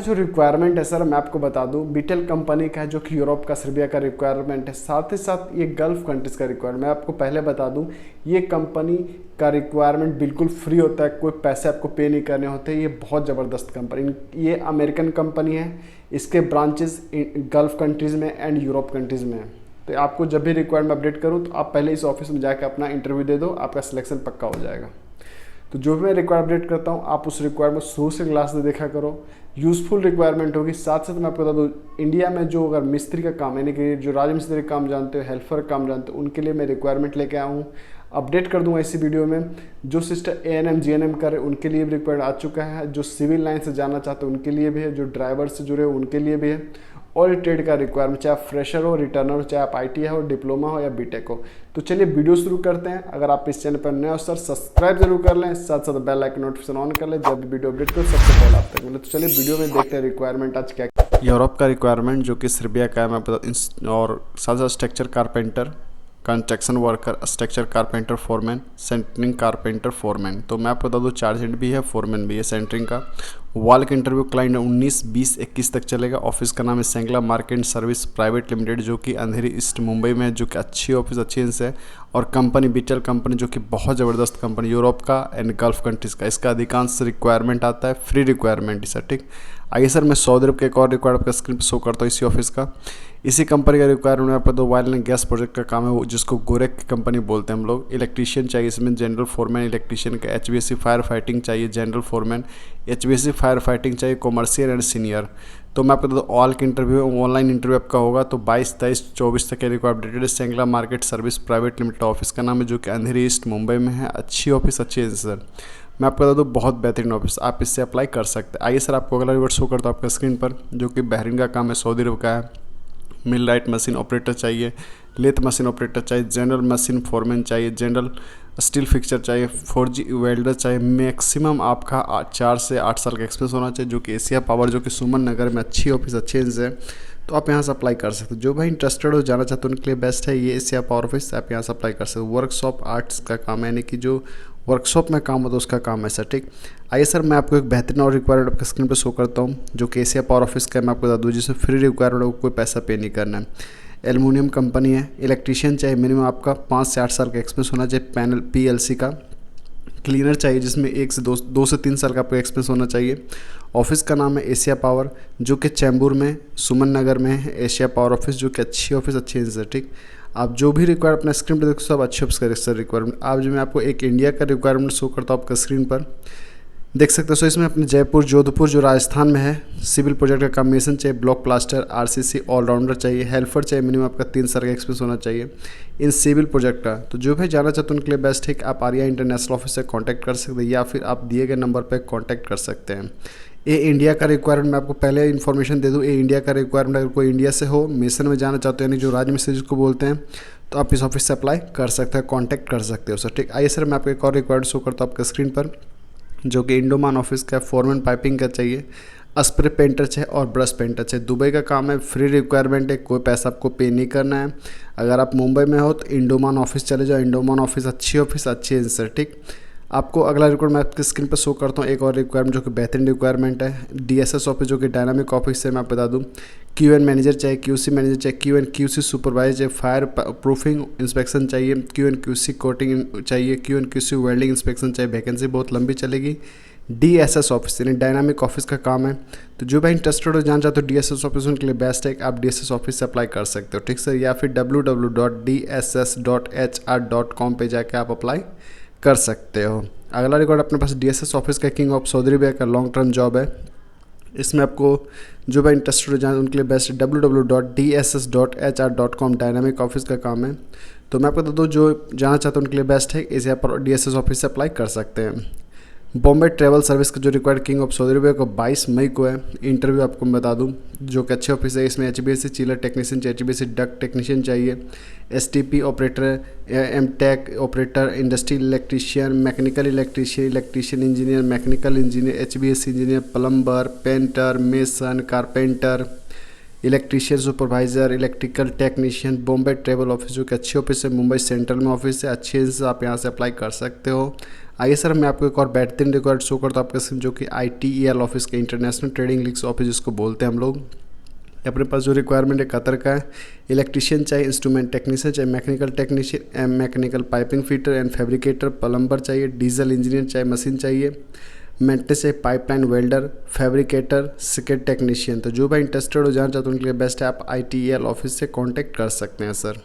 जो रिक्वायरमेंट है सर मैं आपको बता दूं, बीटेल कंपनी का है जो कि यूरोप का सर्बिया का रिक्वायरमेंट है, साथ ही साथ ये गल्फ कंट्रीज़ का रिक्वायरमेंट। मैं आपको पहले बता दूं, ये कंपनी का रिक्वायरमेंट बिल्कुल फ्री होता है, कोई पैसे आपको पे नहीं करने होते। ये बहुत ज़बरदस्त कंपनी, ये अमेरिकन कंपनी है, इसके ब्रांचेस गल्फ कंट्रीज़ में एंड यूरोप कंट्रीज़ में है। तो आपको जब भी रिक्वायरमेंट अपडेट करूँ तो आप पहले इस ऑफिस में जाकर अपना इंटरव्यू दे दो, आपका सिलेक्शन पक्का हो जाएगा। तो जो भी मैं रिक्वायरमेंट अपडेट करता हूँ आप उस रिक्वायरमेंट शुरू से क्लास से देखा करो, यूज़फुल रिक्वायरमेंट होगी। साथ साथ मैं आपको बता दूँ, इंडिया में जो अगर मिस्त्री का काम यानी कि जो राजमिस्त्री का काम जानते हो, हेल्पर काम जानते हो, उनके लिए मैं रिक्वायरमेंट लेके आया हूँ, अपडेट कर दूंगा इसी वीडियो में। जो सिस्टर ANM GNM करे उनके लिए भी रिक्वायर्ड आ चुका है, जो सिविल लाइन से जाना चाहते हैं उनके लिए भी है, जो ड्राइवर से जुड़े हो उनके लिए भी है। ऑल ट्रेड का रिक्वायरमेंट, चाहे आप फ्रेशर हो, रिटर्नर हो, चाहे आप IT हो, डिप्लोमा हो या बीटेक हो। तो चलिए वीडियो शुरू करते हैं। अगर आप इस चैनल पर नए हो सर सब्सक्राइब जरूर कर लें, साथ साथ बेल आइकन नोटिफिकेशन ऑन कर लें, जब भी वीडियो अपडेट करो सबसे पहले आप तक मिले। तो चलिए वीडियो में देखते हैं रिक्वायरमेंट आज क्या। यूरोप का रिक्वायरमेंट जो कि सर्बिया का है, मैं बता, और साथ साथ structure carpenter, construction worker, structure carpenter foreman, centering carpenter foreman. तो मैं आपको बता दूँ चार्जेंट भी है, फोरमैन भी है सेंटरिंग का। वॉल का इंटरव्यू क्लाइंट 19, 20, 21 तक चलेगा। ऑफिस का नाम है सेंगला मार्केट सर्विस प्राइवेट लिमिटेड, जो कि अंधेरी ईस्ट मुंबई में है, जो कि अच्छी ऑफिस अच्छी है। और कंपनी बीटेल कंपनी, जो कि बहुत ज़बरदस्त कंपनी यूरोप का एंड गल्फ कंट्रीज़ का। इसका अधिकांश रिक्वायरमेंट आता है फ्री रिक्वायरमेंट सर, ठीक। आइए सर मैं सऊदी अरब का एक और रिक्वायरमेंट आपका स्क्रीन पर शो करता हूँ इसी ऑफिस का। इसी कंपनी का रिक्वायरमेंट आपको दो वायल एंड गैस प्रोजेक्ट का काम है, वो जिसको गोरेक की कंपनी बोलते हैं हम लोग। इलेक्ट्रीशियन चाहिए इसमें, जनरल फोरमैन इलेक्ट्रीशियन का। HVAC फायर फाइटिंग चाहिए, general foreman. HVAC fire fighting चाहिए, कॉमर्शियल एंड सीनियर। तो मैं आपको बता दूँ ऑल के इंटरव्यू ऑनलाइन इंटरव्यू आपका होगा। तो 22, 23, 24 तक के रिक्वायर अपडेटेड। सेंगला market service private limited office का नाम है, जो कि अंधेरी ईस्ट मुंबई में है। अच्छी ऑफिस अच्छी है सर, मैं आपको बता दूँ बहुत बेहतरीन ऑफिस, आप इससे अप्लाई कर सकते हैं। आइए सर आपको अगला रिवर्ट शो करता हूँ आपका स्क्रीन पर, जो कि बहरीन का काम है, सऊदी अरब का है। मिल राइट मशीन ऑपरेटर चाहिए, लेथ मशीन ऑपरेटर चाहिए, जनरल मशीन फोरमैन चाहिए, जनरल स्टील फिक्सर चाहिए, 4G वेल्डर चाहिए। मैक्सिमम आपका 4 से 8 साल का एक्सपीरियंस होना चाहिए, जो कि एशिया पावर, जो कि सुमन नगर में अच्छी ऑफिस अच्छे है। तो आप यहाँ से अप्लाई कर सकते हो। जो भाई इंटरेस्टेड हो जाना चाहते हो उनके लिए बेस्ट है ये एशिया पावर ऑफिस, आप यहाँ से अप्लाई कर सकते हो। वर्कशॉप आर्ट्स का काम है, यानी कि जो वर्कशॉप में काम होता है उसका काम है सर, ठीक। आइए सर मैं आपको एक बेहतरीन और रिक्वायरमेंट आपका स्क्रीन पर शो करता हूँ, जो कि एशिया पावर ऑफिस का मैं आपको बता दूँ, जिसमें फ्री रिक्वायरमेंट को कोई पैसा पे नहीं करना है। एल्युमिनियम कंपनी है, इलेक्ट्रीशियन चाहिए, मिनिमम आपका 5 से 8 साल का एक्सपीरियंस होना चाहिए। पैनल PLC का क्लीनर चाहिए, जिसमें 1 से 2 से 3 साल का आपको एक्सपीरियंस होना चाहिए। ऑफिस का नाम है एशिया पावर, जो कि चैम्बूर में सुमन नगर में है एशिया पावर ऑफिस, जो कि अच्छी ऑफिस अच्छी है, ठीक। आप जो भी रिक्वायर अपना स्क्रीन पर देखो सब अच्छे ऑफिस का सर रिक्वायरमेंट। आप जो मैं आपको एक इंडिया का रिक्वायरमेंट शो करता हूँ आपका स्क्रीन पर, देख सकते हो। सो इसमें अपने जयपुर जोधपुर जो राजस्थान में है, सिविल प्रोजेक्ट का कॉम्बिनेशन चाहिए, ब्लॉक प्लास्टर RCC ऑलराउंडर चाहिए, हेल्पर चाहिए, मिनिमम आपका 3 साल का एक्सपीरियंस होना चाहिए इन सिविल प्रोजेक्ट का। तो जो भी जाना चाहते हैं उनके लिए बेस्ट है, आप आर्या इंटरनेशनल ऑफिस से कांटेक्ट कर सकते हैं, या फिर आप दिए गए नंबर पर कांटेक्ट कर सकते हैं। ए इंडिया का रिक्वायरमेंट मैं आपको पहले इन्फॉर्मेशन दे दूँ। ए इंडिया का रिक्वायरमेंट अगर कोई इंडिया से हो, मिशन में जाना चाहते हो, यानी जो राजमिस्त्री जिसको बोलते हैं, तो आप इस ऑफिस से अप्लाई कर सकते हैं, कांटेक्ट कर सकते हो सर, ठीक। आइए सर मैं आपको एक और रिक्वायरमेंट शो करता हूँ आपका स्क्रीन पर, जो कि इंडोमान ऑफिस का फोरमैन पाइपिंग का चाहिए, स्प्रे पेंटर चाहिए और ब्रश पेंटर चाहिए। दुबई का काम है, फ्री रिक्वायरमेंट है, कोई पैसा आपको पे नहीं करना है। अगर आप मुंबई में हो तो इंडोमान ऑफिस चले जाओ, इंडोमान ऑफिस अच्छी है सर, ठीक। आपको अगला रिक्वायरमेंट मैं आपकी स्क्रीन पर शो करता हूँ एक और रिक्वायरमेंट, जो कि बेहतरीन रिक्वायरमेंट है। DSS ऑफिस, जो कि डायनामिक ऑफिस से मैं आपको बता दूँ, QN मैनेजर चाहिए, QC मैनेजर चाहिए, QN QC सुपरवाइजर चाहिए, फायर प्रूफिंग इंस्पेक्शन चाहिए, QN QC कोटिंग चाहिए, QN QC वेल्डिंग इंस्पेक्शन चाहिए। वैकेंसी बहुत लंबी चलेगी। DSS ऑफिस यानी डायनामिक ऑफिस का काम है। तो जो भाई इंटरेस्टेड हो जान चाहते हो DSS ऑफिस, उनके लिए बेस्ट है कि आप DSS ऑफिस से अप्लाई कर सकते हो, ठीक सर। या फिर www.dss.hr.com पे जाके आप अप्लाई कर सकते हो। अगला रिकॉर्ड अपने पास DSS ऑफिस का किंग ऑफ सऊदी अरबिया का लॉन्ग टर्म जॉब है। इसमें आपको जो भाई इंटरेस्टेड हो जाए उनके लिए बेस्ट है www.dss.hr.com, डायनामिक ऑफिस का काम है। तो मैं आपको बता दूँ जो जाना चाहते हैं उनके लिए बेस्ट है, इसे आप DSS ऑफिस से अप्लाई कर सकते हैं। बॉम्बे ट्रैवल सर्विस का जो required king of Saudi Arabia को 22 मई को है। इंटरव्यू आपको मैं बता दूं, जो कि अच्छे ऑफिस है। इसमें HVAC चिलर टेक्नीशियन चाहिए, HVAC डक्ट टेक्नीशियन चाहिए, STP operator, MTech operator, industrial electrician, mechanical electrician engineer, mechanical engineer, HVAC engineer, plumber, painter, mason, carpenter, electrician supervisor, electrical technician, Bombay travel office जो कि अच्छी ऑफिस है, Mumbai central में office है, अच्छे से आप यहाँ से अप्लाई कर सकते हो। आइए सर मैं आपको एक और बेहतरीन रिक्वायर्ड शो करता हूँ आपके स्क्रीन, जो कि ITEL ऑफिस के इंटरनेशनल ट्रेडिंग लीग्स ऑफिस जिसको बोलते हैं हम लोग। अपने पास जो रिक्वायरमेंट है कतर का है, इलेक्ट्रीशियन चाहिए, इंस्ट्रूमेंट टेक्नीशियन चाहिए, mechanical technician, mechanical piping fitter and fabricator, plumber चाहिए, डीजल इंजीनियर चाहिए, मशीन चाहिए, मेंटेनेंस चाहिए, pipeline welder, fabricator, skid technician. तो जो भाई इंटरेस्टेड हो जाना चाहते हैं उनके लिए बेस्ट है, आप ITEL ऑफिस से कॉन्टैक्ट कर सकते हैं सर।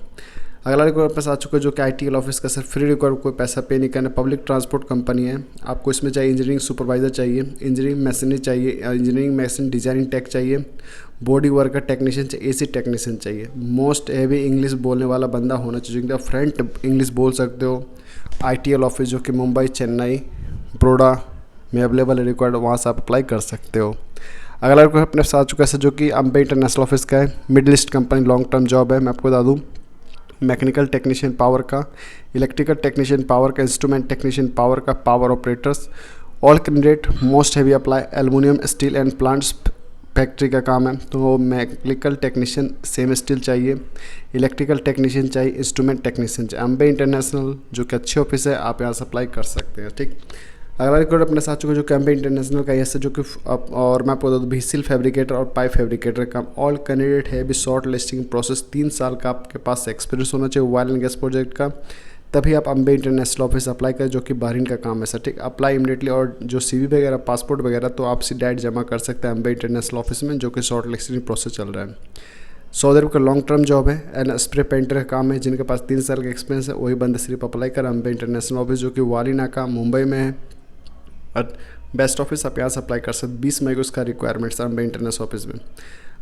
अगला रिक्वायर पास आ चुका है जो कि ITEL ऑफिस का सर फ्री रिक्वायर, कोई पैसा पे नहीं करना, पब्लिक ट्रांसपोर्ट कंपनी है। आपको इसमें चाहिए इंजीनियरिंग सुपरवाइजर चाहिए, इंजीनियरिंग मशीनरी चाहिए, इंजीनियरिंग मशीन डिजाइनिंग टेक चाहिए, बॉडी वर्कर टेक्नीशियन चाहिए, AC टेक्नीशियन चाहिए। मोस्ट हैवी इंग्लिश बोलने वाला बंदा होना चाहिए, जिनका फ्रेंट इंग्लिश बोल सकते हो। ITEL ऑफिस जो कि मुंबई, चेन्नई, बड़ौदा में अवेलेबल है रिक्वायर्ड, वहाँ से आप अप्लाई कर सकते हो। अगला रिक्वायर अपने साथ चुका है जो कि अम्बे इंटरनेशनल ऑफिस का है, middle east company, long term job है। मैं आपको बता दूँ मैकेनिकल टेक्नीशियन पावर का, इलेक्ट्रिकल टेक्नीशियन पावर का, इंस्ट्रूमेंट टेक्नीशियन पावर का, power operators. All candidate most heavy apply aluminium, steel and plants factory का काम है। तो मैकेनिकल टेक्नीशियन सेम स्टील चाहिए, इलेक्ट्रिकल टेक्नीशियन चाहिए, इंस्ट्रूमेंट टेक्नीशियन चाहिए। अम्बे इंटरनेशनल जो कि अच्छी ऑफिस है, आप यहाँ से अप्लाई कर सकते हैं। ठीक, अगला रिकॉर्ड अपने साथ चुका जो कैम्बे इंटरनेशनल का ऐसे जो कि और मैं आपको बता दूँ व्हीसिल फैब्रिकेटर और पाइप फैब्रिकेटर का ऑल कैंडिडेट है भी शॉर्ट लिस्टिंग प्रोसेस 3 साल का आपके पास एक्सपीरियंस होना चाहिए ऑयल एंड गैस प्रोजेक्ट का, तभी आप अम्बे इंटरनेशनल ऑफिस अप्लाई करें जो कि बहरीन का काम है सर। ठीक, अप्लाई इमीडिएटली, और जो CV वगैरह पासपोर्ट वगैरह तो आप डायरेक्ट जमा कर सकते हैं अम्बे इंटरनेशनल ऑफिस में, जो कि शॉर्ट लिस्टिंग प्रोसेस चल रहा है। सऊदी अरब का लॉन्ग टर्म जॉब है एंड स्प्रे पेंटर का काम है, जिनके पास 3 साल का एक्सपीरियंस है वही बंदे सिर्फ अप्लाई कर अम्बे इंटरनेशनल ऑफिस जो कि वालीना का मुंबई में है, और बेस्ट ऑफिस आप यहाँ से अप्लाई कर सकते। 20 मई को उसका requirement sir Ambe international office में।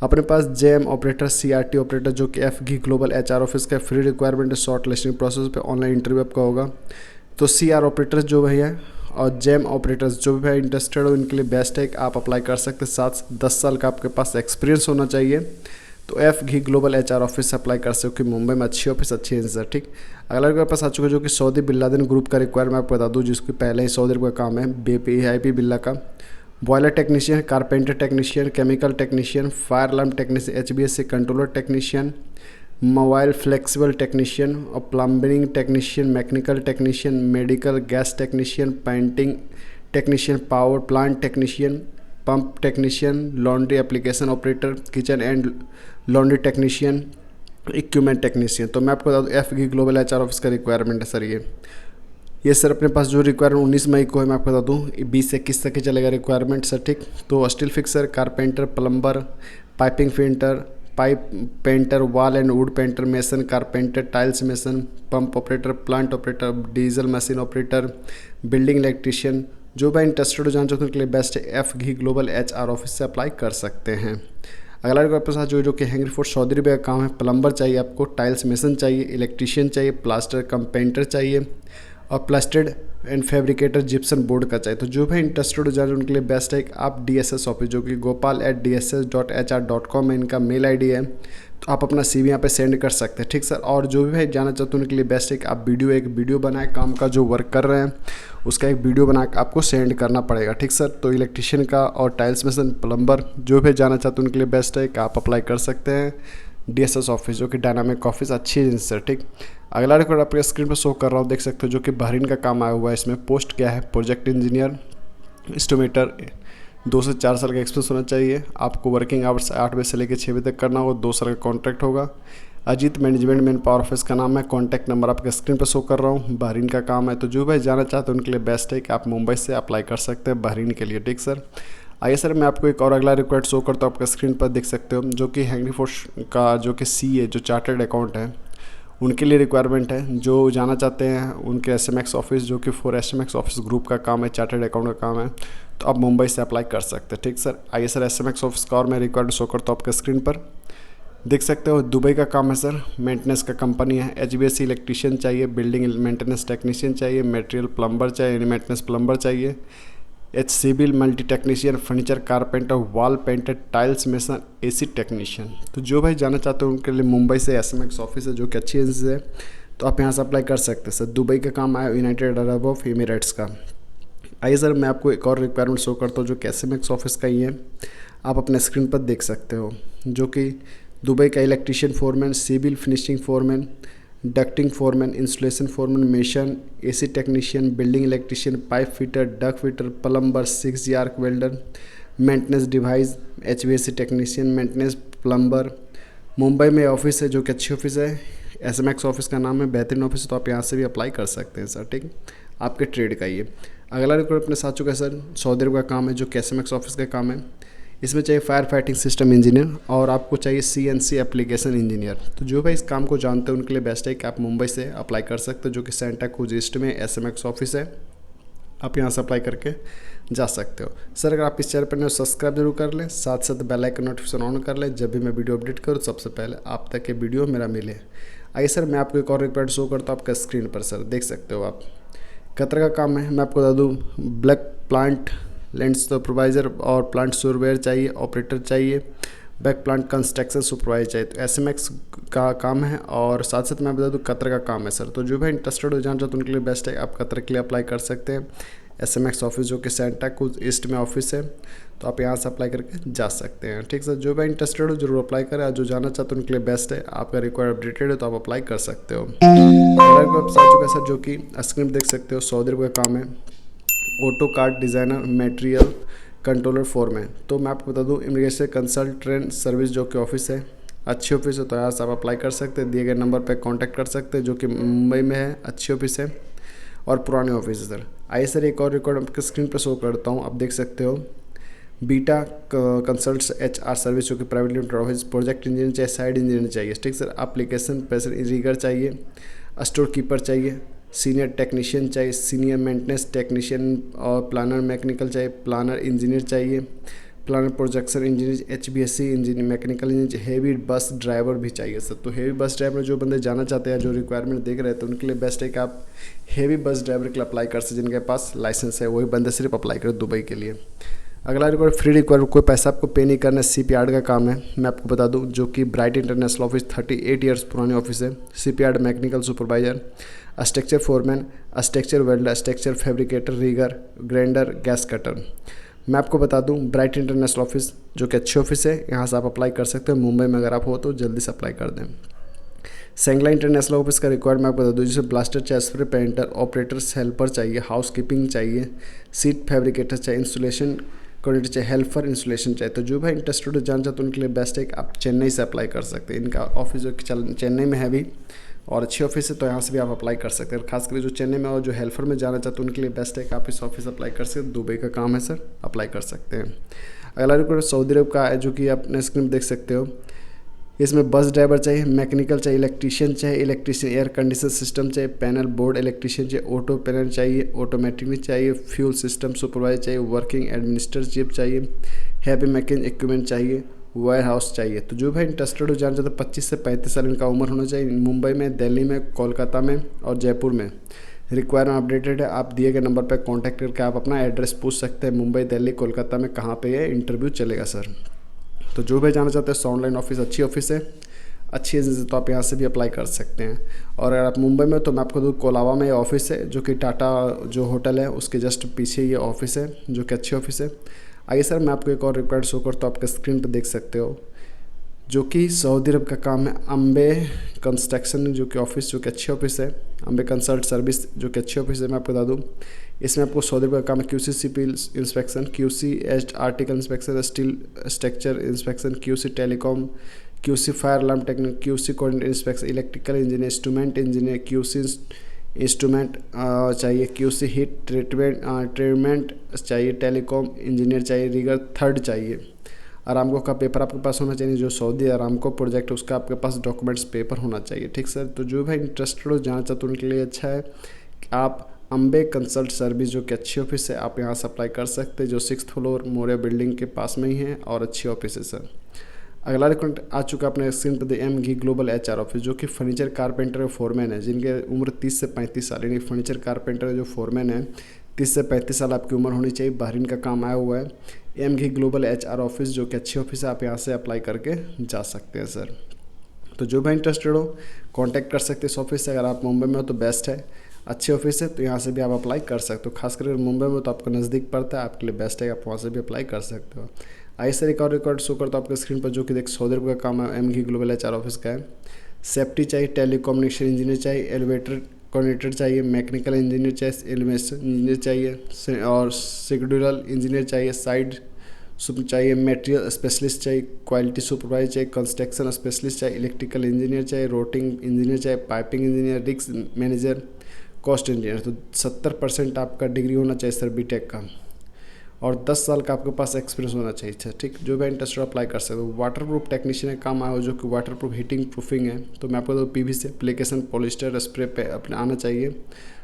अपने पास JM ऑपरेटर, CRT ऑपरेटर जो कि FG ग्लोबल HR ऑफिस का फ्री रिक्वायरमेंट है, शॉर्ट लिस्टिंग प्रोसेस पे ऑनलाइन इंटरव्यू आपका होगा। तो CR ऑपरेटर्स जो भैया और JM ऑपरेटर्स जो भी भाई इंटरेस्टेड हो इनके लिए बेस्ट है, आप अप्लाई कर सकते हैं। 7 से 10 साल का आपके पास एक्सपीरियंस होना चाहिए। तो FG ग्लोबल HR ऑफिस से अप्लाई कर सकते हो कि मुंबई में अच्छी ऑफिस, अच्छी आंसर। ठीक, अगला रिक्वायर पास आ चुका है जो कि सऊदी बिन लादेन ग्रुप का रिक्वायर मैं आपको बता दूँ, जिसके पहले ही सऊदी का काम है BIP बिल्ला का। Boiler technician, carpenter technician, chemical technician, fire alarm technician, HBSC controller technician, mobile flexible technician और plumbing technician, mechanical technician, medical gas technician, painting technician, power plant technician, pump technician, laundry application operator, kitchen and laundry technician, equipment technician. तो मैं आपको बता दूँ FG global HR office का requirement है sir ये sir अपने पास जो रिक्वायरमेंट 19 मई को है, मैं आपको बता दूँ 20 से 21 तक ही चलेगा रिक्वायरमेंट सर। ठीक, तो steel fixer, carpenter, plumber, piping fitter, pipe painter, wall and would painter, mason, carpenter, tiles mason, pump operator, plant operator, diesel machine operator, building electrician. जो भाई इंटरेस्टेड हो जाना चाहते हैं उनके लिए बेस्ट है, FG ग्लोबल HR ऑफिस से अप्लाई कर सकते हैं। अगला रिक्वायर पास जो कि हैंगरी फोर्ट सऊदी अरब का काम है, प्लम्बर चाहिए आपको, टाइल्स मेसन चाहिए, इलेक्ट्रीशियन चाहिए, प्लास्टर कम पेंटर चाहिए और प्लास्टेड एंड फैब्रिकेटर जिप्सन बोर्ड का चाहिए। तो जो भी इंटरेस्टेड हो जाए उनके लिए बेस्ट है आप DSS ऑफिस जो कि gopal@dss.hr.com में इनका मेल ID है, तो आप अपना CV यहाँ पे सेंड कर सकते हैं। ठीक सर, और जो भी भाई जाना चाहते हैं उनके लिए बेस्ट है कि आप एक वीडियो बनाए काम का जो वर्क कर रहे हैं उसका एक वीडियो बना के आपको सेंड करना पड़ेगा। ठीक सर, तो इलेक्ट्रीशियन का और टाइल्स मेसन, प्लम्बर जो भी जाना चाहते हैं उनके लिए बेस्ट है कि आप अप्लाई कर सकते हैं DSS ऑफिस जो कि डायनामिक ऑफिस, अच्छी एजेंसी सर। ठीक, अगला रिकॉर्ड आपके स्क्रीन पर शो कर रहा हूँ, देख सकते हो जो कि बहरीन का काम आया हुआ है। इसमें पोस्ट क्या है, प्रोजेक्ट इंजीनियर, एस्टिमेटर, 2 से 4 साल का एक्सपीरियंस होना चाहिए। आपको वर्किंग आवर्स 8 बजे से लेकर 6 बजे तक करना होगा, 2 साल का कॉन्ट्रैक्ट होगा। Ajit management man power office का नाम है, कॉन्टैक्ट नंबर आपके स्क्रीन पर शो कर रहा हूँ। बहरीन का काम है, तो जो भाई जाना चाहते हैं उनके लिए बेस्ट है कि आप मुंबई से अप्लाई कर सकते हैं बहरीन के लिए। ठीक सर, आइए सर मैं आपको एक और अगला रिक्वायर्ड शो करता हूँ, आपका स्क्रीन पर देख सकते हो जो कि हैंगरी फोर्स का जो कि CA जो चार्टर्ड अकाउंट है उनके लिए रिक्वायरमेंट है। जो जाना चाहते हैं उनके SMX ऑफिस जो कि फॉर SMX ऑफिस ग्रुप का काम है, चार्टर्ड अकाउंट का काम है, तो आप मुंबई से अप्लाई कर सकते हैं। ठीक सर, आइए सर SMX ऑफिस का और मैं रिक्वायर्ड शो करता हूँ आपके स्क्रीन पर, देख सकते हो दुबई का काम है सर, मेंटेनेंस का कंपनी है। HBSC इलेक्ट्रीशियन चाहिए, बिल्डिंग मेंटेनेंस टेक्नीशियन चाहिए, मटेरियल प्लम्बर चाहिए, मेंटेनेंस प्लम्बर चाहिए, civil multi technician, furniture carpenter, wall painter, tiles mason, AC technician. तो जो भाई जाना चाहते हो उनके लिए मुंबई से SMX ऑफिस है जो कि अच्छी एजेंसी है, तो आप यहाँ से अप्लाई कर सकते हैं सर। दुबई का काम आया यूनाइटेड अरब ऑफ एमिरेट्स का। आइए सर मैं आपको एक और रिक्वायरमेंट शो करता हूँ जो कि SMX ऑफिस का ही है। आप अपने स्क्रीन पर देख सकते हो, जो कि दुबई का electrician foreman, civil finishing foreman, ducting foreman, installation foreman, mason, AC technician, building electrician, pipe fitter, duct fitter, plumber, 6G arc welder, maintenance device, HVAC technician, maintenance plumber. Mumbai में ऑफिस है जो कि अच्छी ऑफिस है, SMX office का नाम है, बेहतरीन ऑफिस है, तो आप यहाँ से भी अप्लाई कर सकते हैं सर। ठीक, आपके ट्रेड का ये अगला रिक्वायरमेंट अपने साथ चुका है सर, सऊदी अरब का काम है जो कि SMX ऑफिस का काम है। इसमें चाहिए फायर फाइटिंग सिस्टम इंजीनियर और आपको चाहिए CNC एप्लीकेशन इंजीनियर। तो जो भाई इस काम को जानते हैं उनके लिए बेस्ट है कि आप मुंबई से अप्लाई कर सकते हो, जो कि सेंटा क्रूज ईस्ट में SMX ऑफिस है, आप यहाँ से अप्लाई करके जा सकते हो। सर अगर आप इस चैनल पर नए सब्सक्राइब जरूर कर लें, साथ साथ बेल आइकन नोटिफिकेशन ऑन कर लें, जब भी मैं वीडियो अपडेट करूँ सबसे पहले आप तक ये वीडियो मेरा मिले। आइए सर मैं आपको एक और रिक्वायरमेंट शो करता हूँ आपका स्क्रीन पर, सर देख सकते हो आप। कतर का काम है, मैं आपको बता दूँ, ब्लैक प्लांट लैंड सुपरवाइज़र और प्लांट सुपरवाइजर चाहिए, ऑपरेटर चाहिए, बैक प्लांट कंस्ट्रक्शन सुपरवाइजर चाहिए। तो SMX का काम है और साथ साथ मैं बता दूँ कतर का काम है सर। तो जो भी इंटरेस्टेड हो जाना चाहते उनके लिए बेस्ट है, आप कतर के लिए अप्लाई कर सकते हैं। SMX ऑफिस जो कि सेंटा क्रूज ईस्ट में ऑफिस है, तो आप यहाँ से अप्लाई करके जा सकते हैं। ठीक सर, जो भी इंटरेस्टेड हो जरूर अप्लाई करें, जो जाना चाहते हैं उनके लिए बेस्ट है। आपका रिक्वायर अपडेटेड है तो आप अप्लाई कर सकते हो। वेबसाइट चुका है सर, जो कि स्क्रीन देख सकते हो, सऊदी अरब का काम है, auto card designer, material controller foreman. तो मैं आपको बता दूं इमिग्रेशन कंसल्टेंट सर्विस जो कि ऑफिस है, अच्छी ऑफिस है, तो यहाँ से आप अप्लाई कर सकते हैं। दिए गए नंबर पर कांटेक्ट कर सकते हैं, जो कि मुंबई में है, अच्छी ऑफिस है और पुरानी ऑफिस है सर। आइए सर एक और रिकॉर्ड आपके स्क्रीन पर शो करता हूँ, आप देख सकते हो, बीटा कंसल्ट्स HR सर्विस जो कि private limited office, project engineer चाहिए, साइड इंजीनियर चाहिए। ठीक सर, एप्लीकेशन प्रेशर रीगर चाहिए, स्टोर कीपर चाहिए, सीनियर टेक्नीशियन चाहिए, सीनियर मेंटेनेंस टेक्नीशियन और प्लानर मैकेनिकल चाहिए, प्लानर इंजीनियर चाहिए, planner projection engineer, HVAC engineer, mechanical engineer, heavy bus driver भी चाहिए सर। तो हेवी बस ड्राइवर जो बंदे जाना चाहते हैं, जो रिक्वायरमेंट देख रहे हैं, तो उनके लिए बेस्ट है कि आप हेवी बस ड्राइवर के लिए अप्लाई कर सकते, जिनके पास लाइसेंस है वही बंदे सिर्फ अप्लाई करें दुबई के लिए। अगला रिक्वायर फ्री रिक्वायर, कोई पैसा आपको पे नहीं करना है, CP का काम है, मैं आपको बता दूं, जो कि ब्राइट इंटरनेशनल ऑफिस 38 ईयर्स पुरानी ऑफिस है। CP mechanical supervisor, structure foreman, structure welder, structure fabricator, rigger, grinder, gas cutter. मैं आपको बता दूं ब्राइट इंटरनेशनल ऑफिस जो कि अच्छी ऑफिस है, यहाँ से आप अप्लाई कर सकते हो। मुंबई में अगर आप हो तो जल्दी से अप्लाई कर दें। सेंगला इंटरनेशनल ऑफिस का रिक्वायर मैं आपको बता दूँ, जैसे ब्लास्टर चाहिए, स्प्रे पेंटर, ऑपरेटर्स हेल्पर चाहिए, हाउस कीपिंग चाहिए, सीट फैब्रिकेटर चाहिए, इंस्टॉलेशन कोऑर्डिनेटर चाहिए, हेल्पर इंस्टॉलेशन चाहिए। तो जो भाई इंटरेस्टेड जान चाहते हैं उनके लिए बेस्ट है कि आप चेन्नई से अप्लाई कर सकते हैं। इनका ऑफिस जो चेन्नई में है भी और अच्छी ऑफिस है, तो यहाँ से भी आप अप्लाई कर सकते हैं। खासकर जो चेन्नई में और जो हेल्पर में जाना चाहते हैं उनके लिए बेस्ट है कि आप इस ऑफिस अप्लाई कर सकते हैं। दुबई का काम है सर, अप्लाई कर सकते हैं। अगला रिक्वायरमेंट सऊदी अरब का है, जो कि आप अपने स्क्रीन देख सकते हो। इसमें बस ड्राइवर चाहिए, मैकेनिकल चाहिए, इलेक्ट्रीशियन चाहिए, इलेक्ट्रीशियन एयर कंडीशन सिस्टम चाहिए, पैनल बोर्ड इलेक्ट्रीशियन चाहिए, ऑटो पैनल चाहिए, ऑटोमेटिक चाहिए, फ्यूल सिस्टम सुपरवाइजर चाहिए, वर्किंग एडमिनिस्ट्रेटिव चाहिए, हैवी मैकेनिक इक्विपमेंट चाहिए, वेयर हाउस चाहिए। तो जो भाई इंटरेस्टेड हो जाना चाहते 25 से 35 साल इनका उम्र होना चाहिए। मुंबई में, दिल्ली में, कोलकाता में और जयपुर में रिक्वायरमेंट अपडेटेड है। आप दिए गए नंबर पर कॉन्टैक्ट करके आप अपना एड्रेस पूछ सकते हैं, मुंबई, दिल्ली, कोलकाता में कहाँ पे ये इंटरव्यू चलेगा सर। तो जो भी जाना चाहते हैं ऑनलाइन ऑफिस अच्छी ऑफिस है, अच्छी एजेंसी, तो आप यहाँ से भी अप्लाई कर सकते हैं। और अगर आप मुंबई में हो तो मैं आपको दूँ कोलाबा में ये ऑफिस है, जो कि टाटा जो होटल है उसके जस्ट पीछे ये ऑफिस है, जो कि अच्छी ऑफिस है। आइए सर मैं आपको एक और रिक्वायर्ड शो करता हूँ, आपके स्क्रीन पर देख सकते हो, जो कि सऊदी अरब का काम है, अम्बे कंस्ट्रक्शन जो कि ऑफिस, जो कि अच्छी ऑफिस है, अम्बे कंसल्ट सर्विस जो कि अच्छी ऑफिस है। मैं आपको बता दूँ इसमें आपको सऊदी अरब का काम है, QC civil inspection, QC article inspection, steel structure inspection, QC telecom, QC fire alarm technique, QC coordinator inspection, electrical engineer, instrument engineer, QC instrument चाहिए, QC हीट ट्रीटमेंट चाहिए, टेलीकॉम इंजीनियर चाहिए, rigger third चाहिए। Aramco का paper आपके पास होना चाहिए, जो सऊदी अरामको प्रोजेक्ट है उसका आपके पास डॉक्यूमेंट्स पेपर होना चाहिए। ठीक सर, तो जो भाई इंटरेस्टेड हो जाना चाहते उनके लिए अच्छा है कि आप अम्बे कंसल्ट सर्विस जो कि अच्छी ऑफिस है, आप यहाँ से अप्लाई कर सकते हैं, जो 6th फ्लोर मोरिया बिल्डिंग के पास में ही है और अच्छी ऑफिस है सर। अगला रिक्वायरमेंट आ चुका अपने स्क्रीन पर, MG ग्लोबल HR ऑफिस, जो कि फर्नीचर कारपेंटर और फोरमैन है, जिनके उम्र 30 से 35 साल, यानी फर्नीचर कारपेंटर जो फोरमैन है 30 से 35 साल आपकी उम्र होनी चाहिए। बहरीन का काम आया हुआ है, MG ग्लोबल HR ऑफिस जो कि अच्छी ऑफिस है, आप यहाँ से अप्लाई करके जा सकते हैं सर। तो जो भी इंटरेस्टेड हो कांटेक्ट कर सकते हैं इस ऑफिस से। अगर आप मुंबई में हो तो बेस्ट है, अच्छी ऑफिस है, तो यहाँ से भी आप अप्लाई कर सकते हो। खासकर मुंबई में तो आपको नज़दीक पड़ता है, आपके लिए बेस्ट है, आप वहाँ से भी अप्लाई कर सकते हो। आइए सर एक और रिकॉर्ड शो करता हूँ आपके स्क्रीन पर, जो कि देख सऊदी अरब का काम है, एम घी ग्लोबल HR ऑफिस का है। सेफ्टी चाहिए, टेलीकम्युनिकेशन इंजीनियर चाहिए, एलिवेटर कोऑर्डिनेटर चाहिए, मैकेनिकल इंजीनियर चाहिए, एलिवेशन इंजीनियर चाहिए और शेड्यूलर इंजीनियर चाहिए, साइड चाहिए, मटेरियल स्पेशलिस्ट चाहिए, क्वालिटी सुपरवाइजर चाहिए, कंस्ट्रक्शन स्पेशलिस्ट चाहिए, इलेक्ट्रिकल इंजीनियर चाहिए, रोटिंग इंजीनियर चाहिए, piping engineer, risk manager, cost engineer. तो 70% आपका डिग्री होना चाहिए सर बीटेक का, और 10 साल का आपके पास एक्सपीरियंस होना चाहिए। अच्छा ठीक, जो भी इंटरेस्टेड अप्लाई कर सकते हो। वाटर प्रूफ टेक्नीशियन का काम आया हो, जो कि वाटर प्रूफ हीटिंग प्रूफिंग है। तो मैं आपको PVC एप्लीकेशन पॉलिस्टर स्प्रे पे अपने आना चाहिए।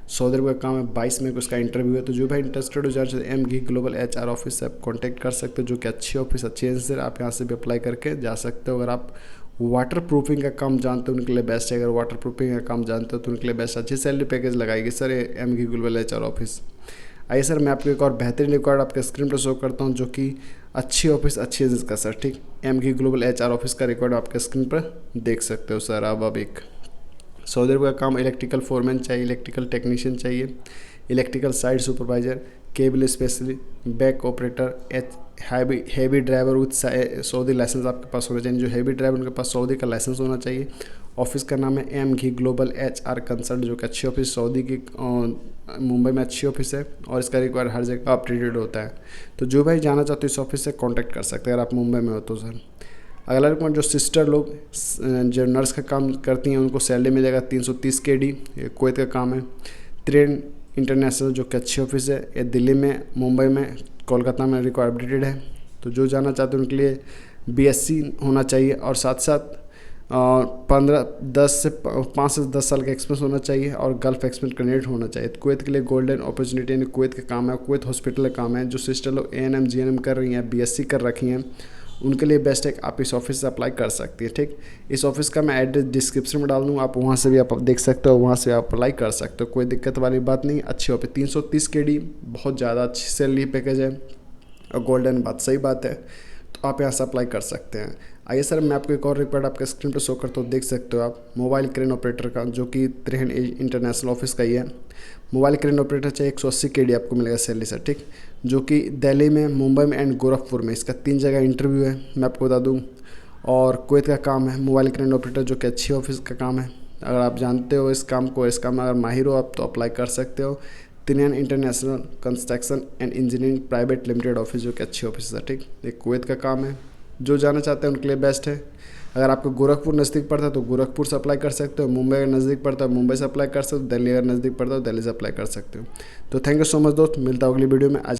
सऊदी अरब का काम है, 22 में उसका इंटरव्यू है। तो जो भी इंटरेस्टेड हो जाए एम घी ग्लोबल HR ऑफिस से आप कॉन्टैक्ट कर सकते हो, जो कि अच्छी ऑफिस, अच्छी एजेंसी है। आप यहाँ से भी अप्लाई करके जा सकते हो। अगर आप वाटर प्रूफिंग का काम जानते हो उनके लिए बेस्ट है, अगर वाटर प्रूफिंग का काम जानते हो तो उनके लिए बेस्ट, अच्छी सैलरी पैकेज लगाएगी सर एम घी ग्लोबल HR ऑफिस। आइए सर मैं आपको एक और बेहतरीन रिकॉर्ड आपके स्क्रीन पर शो करता हूं, जो कि अच्छी ऑफिस, अच्छी एजेंसी का सर। ठीक, एम घी ग्लोबल HR ऑफिस का रिकॉर्ड आपके स्क्रीन पर देख सकते हो सर। अब एक सऊदी अरब का काम, इलेक्ट्रिकल फोरमैन चाहिए, इलेक्ट्रिकल टेक्नीशियन चाहिए, electrical site supervisor, cable specialist, back operator, heavy driver with Saudi licence आपके पास होना चाहिए। जो हैवी ड्राइवर उनके पास सऊदी का लाइसेंस होना चाहिए। ऑफिस का नाम है एम घी ग्लोबल HR कंसल्ट, जो कि अच्छी ऑफिस सऊदी की मुंबई में अच्छी ऑफिस है, और इसका रिक्वायर हर जगह अपडेटेड होता है। तो जो भाई जाना चाहते हो इस ऑफिस से कॉन्टैक्ट कर सकते हैं अगर आप मुंबई में हो तो सर। अगला रिक्वायर, जो सिस्टर लोग जो नर्स का काम करती हैं उनको सैलरी मिलेगा 330 KD, ये कुवैत का काम है। ट्रेन इंटरनेशनल, जो कि अच्छी ऑफिस है, ये दिल्ली में, मुंबई में, कोलकाता में रिक्वायर अपडेटेड है। तो जो जाना चाहते हैं उनके लिए BSc होना चाहिए, और साथ साथ 5 से 10 साल का एक्सपीरियंस होना चाहिए, और गल्फ एक्सपीरियंस कैंडिडेट होना चाहिए। कुवैत के लिए गोल्डन अपॉर्चुनिटी, यानी कुवैत का काम है, कुवैत हॉस्पिटल का काम है। जो सिस्टर लोग ANM GNM कर रही हैं, BSc कर रखी हैं, उनके लिए बेस्ट है आप इस ऑफिस से अप्लाई कर सकती है। ठीक, इस ऑफिस का मैं एड्रेस डिस्क्रिप्शन में डाल दूँगा, आप वहाँ से भी आप देख सकते हो, वहाँ से आप अप्लाई कर सकते हो, कोई दिक्कत वाली बात नहीं। अच्छी ऑफिस, 330 KD बहुत ज़्यादा अच्छी सैलरी पैकेज है, और गोल्डन बात सही बात है, तो आप यहाँ से अप्लाई कर सकते हैं। आइए सर मैं आपको एक और रिक्वायर्ड आपके स्क्रीन पर शो करता हूँ, देख सकते हो आप, मोबाइल क्रेन ऑपरेटर का, जो कि त्रेहन इंटरनेशनल ऑफिस का ही है। मोबाइल क्रेन ऑपरेटर चाहिए, 180 KD आपको मिलेगा सैलरी सर। ठीक, जो कि दिल्ली में, मुंबई में एंड गोरखपुर में, इसका 3 जगह इंटरव्यू है, मैं आपको बता दूँ। और कुवैत का काम है मोबाइल क्रेन ऑपरेटर, जो कि अच्छी ऑफिस का काम है। अगर आप जानते हो इस काम को, इस काम में अगर माहिर हो आप, तो अप्लाई कर सकते हो। तिनयान international construction and engineering private limited office, जो कि अच्छी ऑफिस है। ठीक, एक कुवैत का काम है, जो जाना चाहते हैं उनके लिए बेस्ट है। अगर आपको गोरखपुर नज़दीक पड़ता है तो गोरखपुर से अप्लाई कर सकते हो, मुंबई अगर नज़दीक पड़ता है मुंबई से अप्लाई कर सकते हो, दिल्ली अगर नज़दीक पड़ता है तो दिल्ली से अप्लाई कर सकते हो। तो थैंक यू सो मच दोस्त, मिलता हूँ अगली वीडियो में। आज